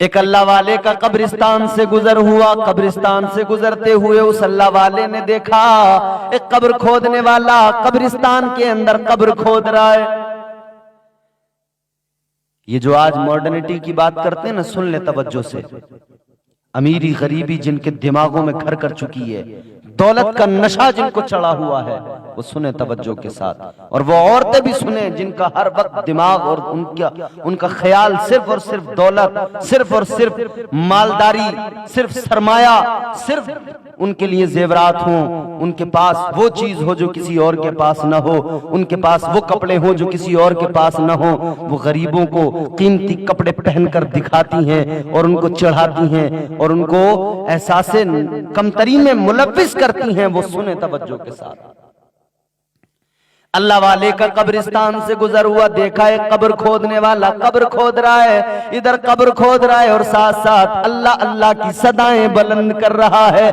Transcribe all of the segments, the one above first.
ایک اللہ والے کا قبرستان سے گزر ہوا، قبرستان سے گزرتے ہوئے اس اللہ والے نے دیکھا ایک قبر کھودنے والا قبرستان کے اندر قبر کھود رہا ہے۔ یہ جو آج ماڈرنٹی کی بات کرتے ہیں نا، سن لے توجہ سے، امیری غریبی جن کے دماغوں میں گھر کر چکی ہے، دولت کا نشہ جن کو چڑھا ہوا ہے، وہ سنیں توجہ کے ساتھ، اور وہ عورتیں بھی سنیں جن کا ہر وقت دماغ اور ان کا خیال صرف اور صرف دولت، صرف اور صرف مالداری، صرف سرمایہ، صرف ان کے لیے زیورات ہوں، ان کے پاس وہ چیز ہو جو کسی اور کے پاس نہ ہو، ان کے پاس وہ کپڑے ہوں جو کسی اور کے پاس نہ ہو۔ وہ غریبوں کو قیمتی کپڑے پہن کر دکھاتی ہیں اور ان کو چڑھاتی ہیں اور ان کو احساس کمتری میں ملوث کرتی ہیں، وہ سنیں توجہ کے ساتھ۔ اللہ والے کا قبرستان سے گزر ہوا، دیکھا ایک قبر کھودنے والا قبر کھود رہا ہے، ادھر قبر کھود رہا ہے اور ساتھ ساتھ اللہ اللہ کی صدائیں بلند کر رہا ہے،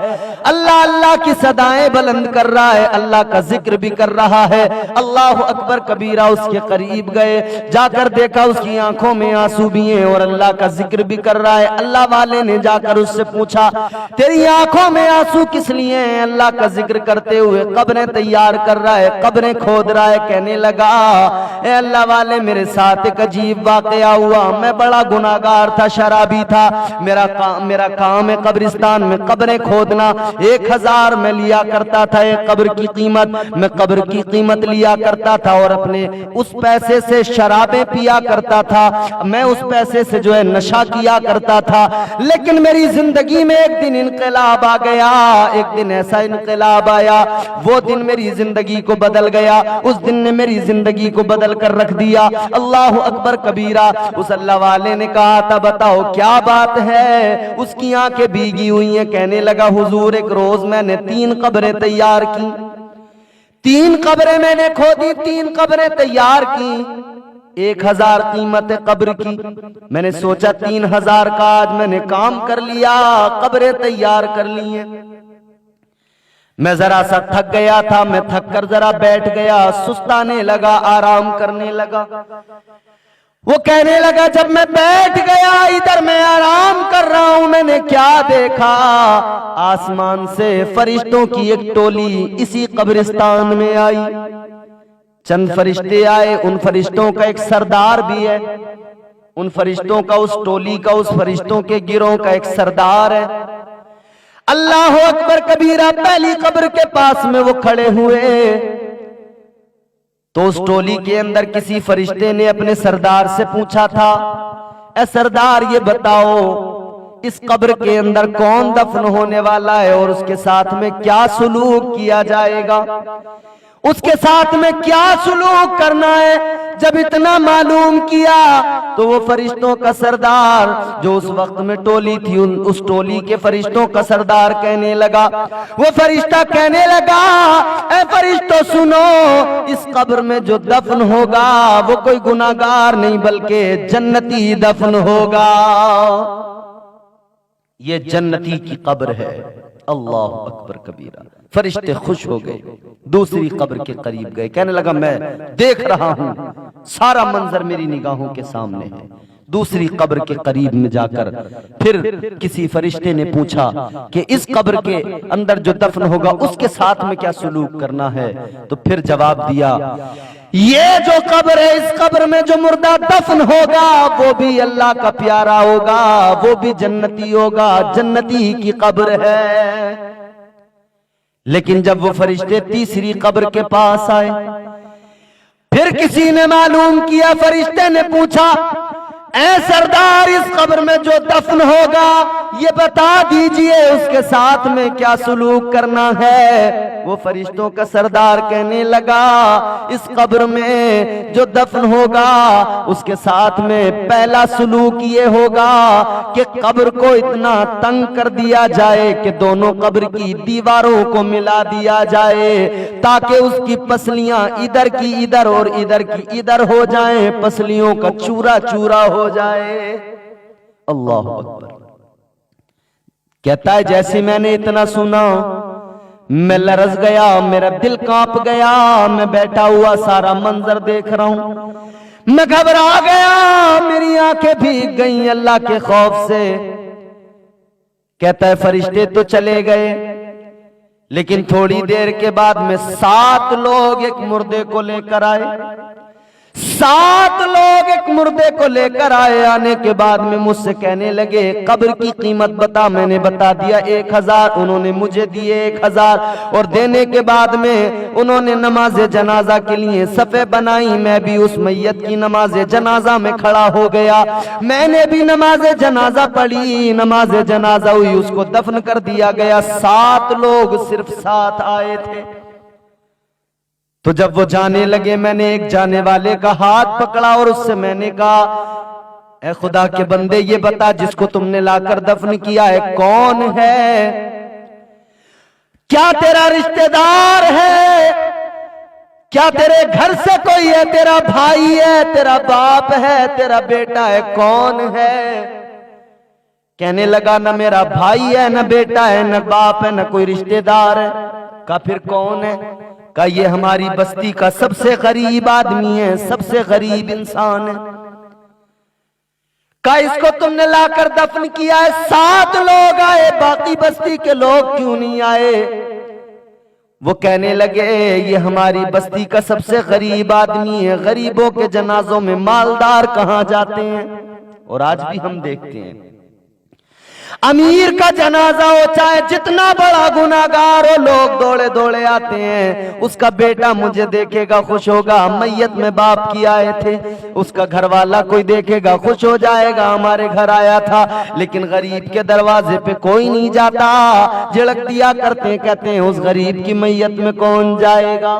اللہ اللہ کی صدائیں بلند کر رہا ہے، اللہ کا ذکر بھی کر رہا ہے۔ اللہ اکبر کبیرہ، اس کے قریب گئے، جا کر دیکھا اس کی آنکھوں میں آنسو بھی ہیں اور اللہ کا ذکر بھی کر رہا ہے۔ اللہ والے نے جا کر اس سے پوچھا، تیری آنکھوں میں آنسو کس لیے ہیں؟ اللہ کا ذکر کرتے ہوئے قبریں تیار کر رہا ہے، قبریں کھود رہا ہے۔ کہنے لگا، اے اللہ والے، میرے ساتھ ایک عجیب واقعہ ہوا، میں بڑا گناہگار تھا، شرابی تھا، میرا کام ہے قبرستان میں قبریں کھودنا، 1000 میں لیا کرتا تھا ایک قبر کی قیمت، میں قبر کی قیمت لیا کرتا تھا اور اپنے اس پیسے سے شرابیں پیا کرتا تھا، میں اس پیسے سے جو ہے نشہ کیا کرتا تھا۔ لیکن میری زندگی میں ایک دن انقلاب آ گیا، ایک دن ایسا انقلاب آیا، وہ دن میری زندگی کو بدل گیا، اس دن نے میری زندگی کو بدل کر رکھ دیا۔ اللہ اکبر کبیرہ۔ اس اللہ والے نے کہا تھا، بتاؤ کیا بات ہے؟ اس کی آنکھیں بھیگی ہوئی ہیں۔ کہنے لگا، حضور ایک روز میں نے 3 قبریں تیار کی، 3 قبریں میں نے کھودی، 3 قبریں تیار کی، 1000 قیمت قبر کی۔ میں نے سوچا 3000 کا آج میں نے کام کر لیا، قبریں تیار کر لی ہیں۔ میں ذرا سا تھک گیا تھا، میں تھک کر ذرا بیٹھ گیا، سستانے لگا، آرام کرنے لگا۔ وہ کہنے لگا، جب میں بیٹھ گیا ادھر میں آرام کر رہا ہوں، میں نے کیا دیکھا؟ آسمان سے فرشتوں کی ایک ٹولی اسی قبرستان میں آئی۔ چند فرشتے آئے، ان فرشتوں کا ایک سردار بھی ہے، ان فرشتوں کا، اس ٹولی کا، اس فرشتوں کے گروہ کا ایک سردار ہے۔ اللہ اکبر کبیرہ۔ پہلی قبر کے پاس میں وہ کھڑے ہوئے تو اس ٹولی کے اندر کسی فرشتے نے اپنے سردار سے پوچھا تھا، اے سردار یہ بتاؤ اس قبر کے اندر کون دفن ہونے والا ہے اور اس کے ساتھ میں کیا سلوک کیا جائے گا، اس کے ساتھ میں کیا سلوک کرنا ہے؟ جب اتنا معلوم کیا تو وہ فرشتوں کا سردار جو اس وقت میں ٹولی تھی، اس ٹولی کے فرشتوں کا سردار کہنے لگا، وہ فرشتہ کہنے لگا، اے فرشتوں سنو، اس قبر میں جو دفن ہوگا وہ کوئی گناہگار نہیں بلکہ جنتی دفن ہوگا، یہ جنتی کی قبر ہے۔ اللہ اکبر کبیرہ۔ فرشتے خوش ہو گئے، دوسری قبر کے قریب گئے، کہنے لگا، میں دیکھ رہا ہوں، سارا منظر میری نگاہوں کے سامنے ہے۔ دوسری قبر کے قریب میں جا کر پھر کسی فرشتے نے پوچھا کہ اس قبر کے اندر جو دفن ہوگا اس کے ساتھ میں کیا سلوک کرنا ہے؟ تو پھر جواب دیا، یہ جو قبر ہے، اس قبر میں جو مردہ دفن ہوگا وہ بھی اللہ کا پیارا ہوگا، وہ بھی جنتی ہوگا، جنتی کی قبر ہے۔ لیکن جب وہ فرشتے تیسری قبر کے پاس آئے، پھر کسی نے معلوم کیا، فرشتے نے پوچھا، اے سردار اس قبر میں جو دفن ہوگا یہ بتا دیجئے اس کے ساتھ میں کیا سلوک کرنا ہے؟ وہ فرشتوں کا سردار کہنے لگا، اس قبر میں جو دفن ہوگا اس کے ساتھ میں پہلا سلوک یہ ہوگا کہ قبر کو اتنا تنگ کر دیا جائے کہ دونوں قبر کی دیواروں کو ملا دیا جائے تاکہ اس کی پسلیاں ادھر کی ادھر اور ادھر کی ادھر ہو جائیں، پسلیوں کا چورا چورا ہو جائے۔ اللہ اکبر۔ کہتا ہے جیسے میں نے اتنا سنا میں لرز گیا، میرا دل کانپ گیا، میں بیٹھا ہوا سارا منظر دیکھ رہا ہوں، میں گھبرا گیا، میری آنکھیں بھیگ گئیں اللہ کے خوف سے۔ کہتا ہے فرشتے تو چلے گئے، لیکن تھوڑی دیر کے بعد میں 7 لوگ ایک مردے کو لے کر آئے۔ 7 لوگ ایک مردے کو لے کر آئے۔ آنے کے بعد میں مجھ سے کہنے لگے قبر کی قیمت بتا۔ میں نے بتا دیا 1000۔ انہوں نے مجھے دیے 1000، اور دینے کے بعد میں انہوں نے نماز جنازہ کے لیے صفیں بنائی۔ میں بھی اس میت کی نماز جنازہ میں کھڑا ہو گیا، میں نے بھی نماز جنازہ پڑھی، نماز جنازہ ہوئی، اس کو دفن کر دیا گیا۔ 7 لوگ صرف 7 آئے تھے۔ تو جب وہ جانے لگے، میں نے ایک جانے والے کا ہاتھ پکڑا اور اس سے میں نے کہا اے خدا کے بندے، یہ بتا جس کو تم نے لا کر دفن کیا ہے کون ہے؟ کیا تیرا رشتہ دار ہے؟ کیا تیرے گھر سے کوئی ہے؟ تیرا بھائی ہے، تیرا باپ ہے، تیرا بیٹا ہے، کون ہے؟ کہنے لگا نہ میرا بھائی ہے، نہ بیٹا ہے، نہ باپ ہے، نہ کوئی رشتہ دار ہے۔ کہا پھر کون ہے؟ کہا یہ ہماری بستی کا سب سے غریب آدمی ہے، سب سے غریب انسان ہے۔ کہا اس کو تم نے لا کر دفن کیا ہے، 7 لوگ آئے، باقی بستی کے لوگ کیوں نہیں آئے؟ وہ کہنے لگے یہ ہماری بستی کا سب سے غریب آدمی ہے، غریبوں کے جنازوں میں مالدار کہاں جاتے ہیں؟ اور آج بھی ہم دیکھتے ہیں امیر کا جنازہ ہو، چاہے جتنا بڑا گناہگار ہو، لوگ دوڑے دوڑے آتے ہیں۔ اس کا بیٹا مجھے دیکھے گا خوش ہوگا، میت میں باپ کی آئے تھے، اس کا گھر والا کوئی دیکھے گا خوش ہو جائے گا، ہمارے گھر آیا تھا۔ لیکن غریب کے دروازے پہ کوئی نہیں جاتا، جھڑک دیا کرتے، کہتے ہیں اس غریب کی میت میں کون جائے گا؟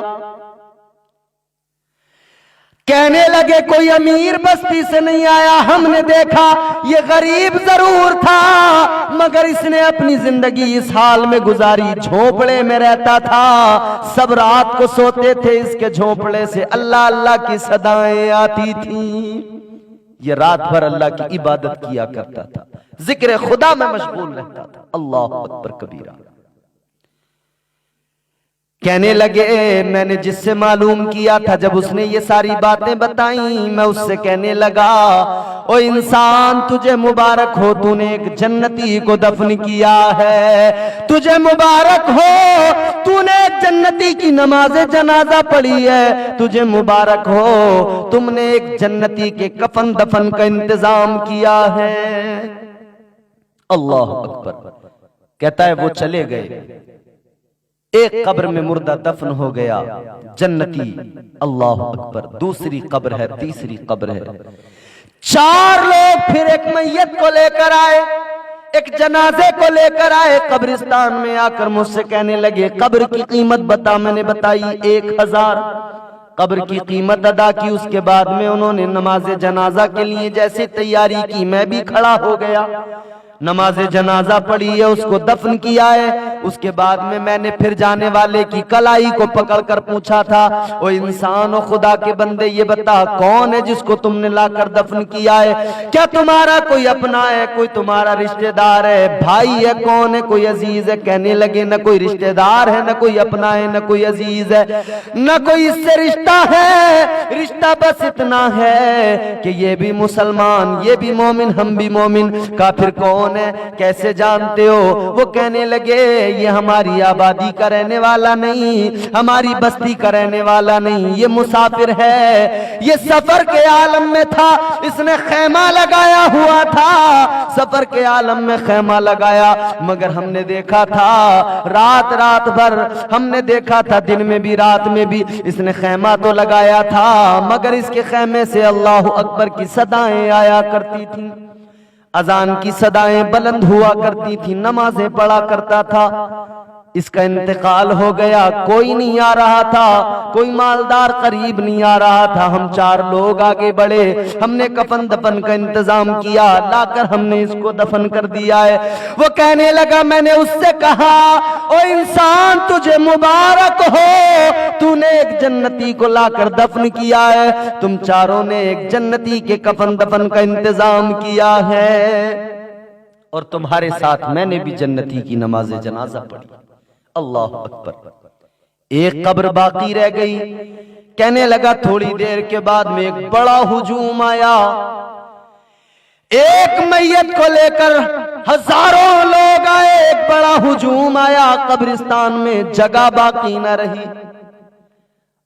کہنے لگے کوئی امیر بستی سے نہیں آیا، ہم نے دیکھا یہ غریب ضرور تھا مگر اس نے اپنی زندگی اس حال میں گزاری، جھونپڑے میں رہتا تھا، سب رات کو سوتے تھے، اس کے جھونپڑے سے اللہ اللہ کی صدائیں آتی تھیں۔ یہ رات بھر اللہ کی عبادت کیا کرتا تھا، ذکر خدا میں مشغول رہتا تھا۔ اللہ اکبر کبیرہ۔ کہنے لگے میں نے جس سے معلوم کیا تھا، جب اس نے یہ ساری باتیں بتائیں، میں اس سے کہنے لگا او انسان تجھے مبارک ہو، تو نے ایک جنتی کو دفن کیا ہے، تجھے مبارک ہو، تو نے ایک جنتی کی نماز جنازہ پڑھی ہے، تجھے مبارک ہو، تم نے ایک جنتی کے کفن دفن کا انتظام کیا ہے۔ اللہ اکبر۔ کہتا ہے وہ چلے گئے، ایک قبر میں مردہ دفن ہو گیا، جنتی، اللہ اکبر۔ دوسری قبر ہے، تیسری قبر ہے، 4 لوگ پھر ایک میت کو لے کر آئے، ایک جنازے کو لے کر آئے قبرستان میں، آ کر مجھ سے کہنے لگے قبر کی قیمت بتا۔ میں نے بتائی 1000۔ قبر کی قیمت ادا کی، اس کے بعد میں انہوں نے نماز جنازہ کے لیے جیسے تیاری کی، میں بھی کھڑا ہو گیا، نماز جنازہ پڑھی ہے، اس کو دفن کیا ہے۔ اس کے بعد میں نے پھر جانے والے کی کلائی کو پکڑ کر پوچھا تھا او انسان و خدا کے بندے یہ بتا کون ہے جس کو تم نے لا کر دفن کیا ہے؟ کیا تمہارا کوئی اپنا ہے، کوئی تمہارا رشتہ دار ہے، بھائی ہے، کون ہے، کوئی عزیز ہے؟ کہنے لگے نہ کوئی رشتہ دار ہے، نہ کوئی اپنا ہے، نہ کوئی عزیز ہے، نہ کوئی اس سے رشتہ ہے، رشتہ بس اتنا ہے کہ یہ بھی مسلمان، یہ بھی مومن، ہم بھی مومن۔ کافر کون ہے، کیسے جانتے ہو؟ وہ کہنے لگے یہ ہماری آبادی کا رہنے والا نہیں، ہماری بستی کا رہنے والا نہیں، یہ مسافر ہے، یہ سفر کے عالم میں تھا، اس نے خیمہ لگایا ہوا تھا، سفر کے عالم میں خیمہ لگایا، مگر ہم نے دیکھا تھا رات بھر، ہم نے دیکھا تھا دن میں بھی رات میں بھی، اس نے خیمہ تو لگایا تھا مگر اس کے خیمے سے اللہ اکبر کی صدائیں آیا کرتی تھیں، اذان کی صدائیں بلند ہوا کرتی تھی، نمازیں پڑھا کرتا تھا۔ اس کا انتقال ہو گیا، کوئی نہیں آ رہا تھا، کوئی مالدار قریب نہیں آ رہا تھا۔ ہم 4 لوگ آگے بڑھے، ہم نے کفن دفن کا انتظام کیا، لا کر ہم نے اس کو دفن کر دیا ہے۔ وہ کہنے لگا میں نے اس سے کہا او انسان تجھے مبارک ہو، تو نے ایک جنتی کو لا کر دفن کیا ہے، تم 4 نے ایک جنتی کے کفن دفن کا انتظام کیا ہے، اور تمہارے ساتھ میں نے بھی جنتی کی نماز جنازہ پڑھی۔ اللہ اکبر۔ ایک قبر باقی رہ گئی. کہنے لگا تھوڑی دیر کے بعد میں ایک بڑا ہجوم آیا، ایک میت کو لے کر ہزاروں لوگ آئے، ایک بڑا ہجوم آیا، قبرستان میں جگہ باقی نہ رہی.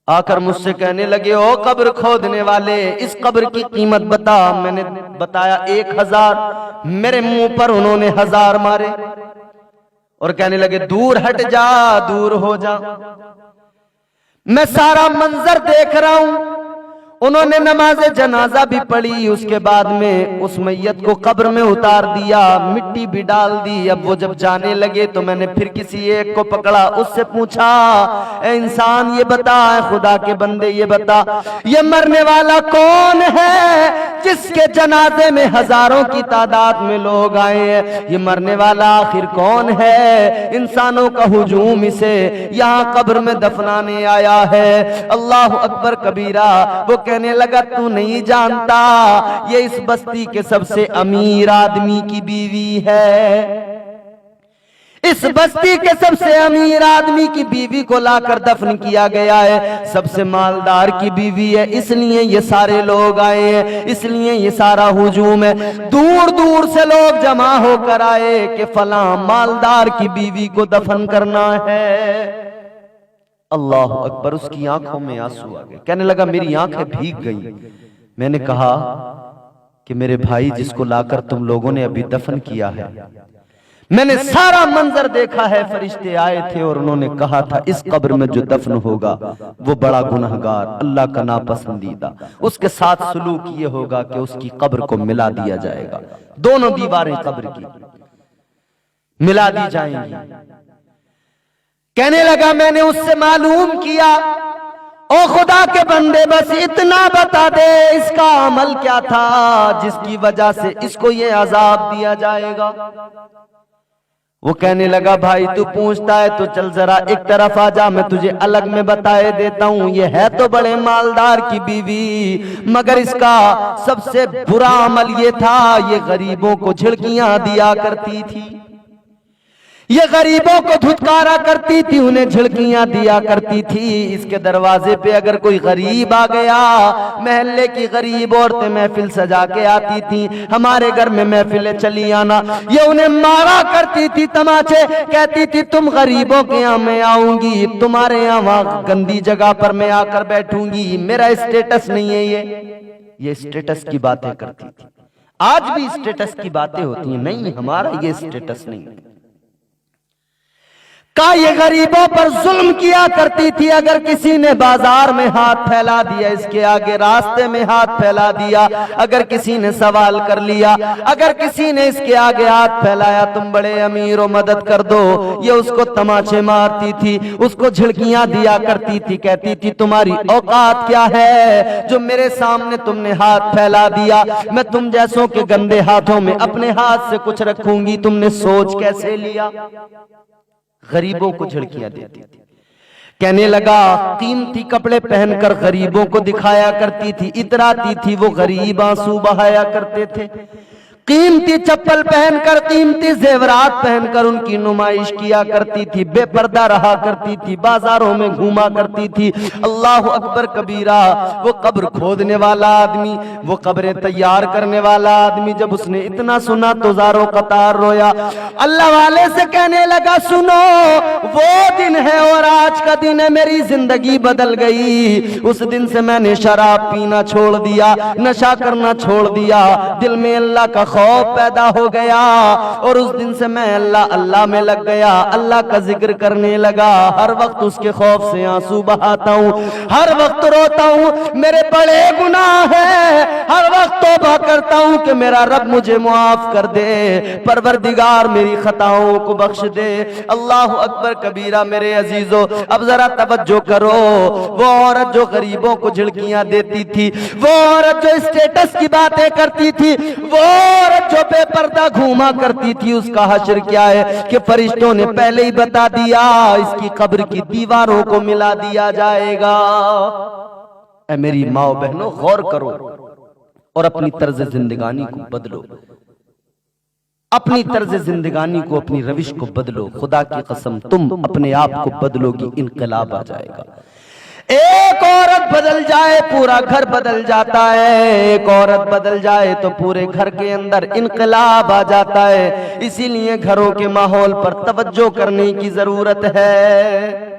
آ کر مجھ سے کہنے لگے او قبر کھودنے والے، اس قبر کی قیمت بتا. میں نے بتایا 1000. میرے منہ پر انہوں نے 1000 مارے اور کہنے لگے دور ہٹ جا، دور ہو جا. میں سارا منظر دیکھ رہا ہوں. انہوں نے نماز جنازہ بھی پڑھی، اس کے بعد میں اس میت کو قبر میں اتار دیا، مٹی بھی ڈال دی. اب وہ جب جانے لگے تو میں نے پھر کسی ایک کو پکڑا، اس سے پوچھا اے انسان یہ بتا، اے خدا کے بندے یہ بتا، یہ مرنے والا کون ہے جس کے جنازے میں ہزاروں کی تعداد میں لوگ آئے ہیں؟ یہ مرنے والا آخر کون ہے؟ انسانوں کا ہجوم اسے یہاں قبر میں دفنانے آیا ہے. اللہ اکبر کبیرہ. وہ کہنے لگا تو نہیں جانتا یہ اس بستی کے سب سے امیر آدمی کی بیوی ہے، اس بستی کے سب سے امیر آدمی کی بیوی کو لا کر دفن کیا گیا ہے، سب سے مالدار کی بیوی ہے، اس لیے یہ سارے لوگ آئے ہیں، اس لیے یہ سارا ہجوم ہے. دور دور سے لوگ جمع ہو کر آئے کہ فلاں مالدار کی بیوی کو دفن کرنا ہے. اللہ اکبر. اس کی آنکھوں میں آنسو آ گئے. کہنے لگا میری آنکھیں بھیگ گئی. میں نے کہا کہ میرے بھائی جس کو لا کر تم لوگوں نے ابھی دفن کیا ہے، میں نے سارا منظر دیکھا ہے، فرشتے آئے تھے اور انہوں نے کہا تھا اس قبر میں جو دفن ہوگا وہ بڑا گنہگار، اللہ کا ناپسندیدہ، اس کے ساتھ سلوک یہ ہوگا کہ اس کی قبر کو ملا دیا جائے گا. دونوں دیواریں قبر کی ملا دی جائیں گی. کہنے لگا میں نے اس سے معلوم کیا او خدا کے بندے بس اتنا بتا دے اس کا عمل کیا تھا جس کی وجہ سے اس کو یہ عذاب دیا جائے گا. وہ کہنے لگا بھائی تو پوچھتا ہے تو چل ذرا ایک طرف آ جا، میں تجھے الگ میں بتائے دیتا ہوں. یہ ہے تو بڑے مالدار کی بیوی، مگر اس کا سب سے برا عمل یہ تھا یہ غریبوں کو جھڑکیاں دیا کرتی تھی، یہ غریبوں کو دھتکارا کرتی تھی، انہیں جھڑکیاں دیا کرتی تھی. اس کے دروازے پہ اگر کوئی غریب آ گیا، محلے کی غریب عورتیں محفل سجا کے آتی تھی، ہمارے گھر میں محفلیں چلی آنا، یہ انہیں مارا کرتی تھی تماچے، کہتی تھی تم غریبوں کے یہاں میں آؤں گی، تمہارے یہاں وہاں گندی جگہ پر میں آ کر بیٹھوں گی، میرا اسٹیٹس نہیں ہے. یہ اسٹیٹس کی باتیں کرتی تھی. آج بھی اسٹیٹس کی باتیں ہوتی ہیں، نہیں ہمارا یہ اسٹیٹس نہیں ہے. یہ غریبوں پر ظلم کیا کرتی تھی. اگر کسی نے بازار میں ہاتھ پھیلا دیا، اس کے آگے راستے میں ہاتھ پھیلا دیا، اگر کسی نے سوال کر لیا، اگر کسی نے اس کے آگے ہاتھ پھیلایا تم بڑے امیر ہو مدد کر دو، یہ اس کو تماچے مارتی تھی، اس کو جھڑکیاں دیا کرتی تھی، کہتی تھی تمہاری اوقات کیا ہے جو میرے سامنے تم نے ہاتھ پھیلا دیا، میں تم جیسوں کے گندے ہاتھوں میں اپنے ہاتھ سے کچھ رکھوں گی، تم نے سوچ کیسے لیا. غریبوں کو جھڑکیاں دیتی تھی. کہنے لگا قیمتی کپڑے پہن کر غریبوں کو دکھایا کرتی تھی، اتراتی تھی، وہ غریب آنسو بہایا کرتے تھے. قیمتی چپل پہن کر، قیمتی زیورات پہن کر ان کی نمائش کیا کرتی تھی، بے پردہ رہا کرتی تھی، بازاروں میں گھوما کرتی تھی. اللہ اکبر کبیرہ. وہ قبر کھودنے والا آدمی، وہ قبریں تیار کرنے والا آدمی جب اس نے اتنا سنا تو زاروں قطار رویا. اللہ والے سے کہنے لگا سنو وہ دن ہے اور آج کا دن ہے، میری زندگی بدل گئی. اس دن سے میں نے شراب پینا چھوڑ دیا، نشہ کرنا چھوڑ دیا، دل میں اللہ کا خوف پیدا ہو گیا اور اس دن سے میں اللہ اللہ میں لگ گیا، اللہ کا ذکر کرنے لگا. ہر وقت اس کے خوف سے آنسو بہاتا ہوں، ہر وقت روتا ہوں، میرے بڑے گناہ ہیں، ہر وقت توبہ کرتا ہوں کہ میرا رب مجھے معاف کر دے، پروردگار میری خطاؤں کو بخش دے. اللہ اکبر کبیرہ. میرے عزیزو اب ذرا توجہ کرو. وہ عورت جو غریبوں کو جھڑکیاں دیتی تھی، وہ عورت جو اسٹیٹس کی باتیں کرتی تھی، وہ عورت جو بے پردہ گھوما کرتی تھی، اس کا حشر کیا ہے کہ فرشتوں نے پہلے ہی بتا دیا اس کی قبر کی دیواروں کو ملا دیا جائے گا. اے میری ماں بہنوں غور کرو اور اپنی طرز زندگانی کو بدلو. اپنی طرز زندگانی کو، اپنی روش کو بدلو، خدا کی قسم تم اپنے آپ کو بدلو گی، انقلاب آ جائے گا۔ ایک عورت بدل جائے پورا گھر بدل جاتا ہے، ایک عورت بدل جائے تو پورے گھر کے اندر انقلاب آ جاتا ہے۔ اسی لیے گھروں کے ماحول پر توجہ کرنے کی ضرورت ہے۔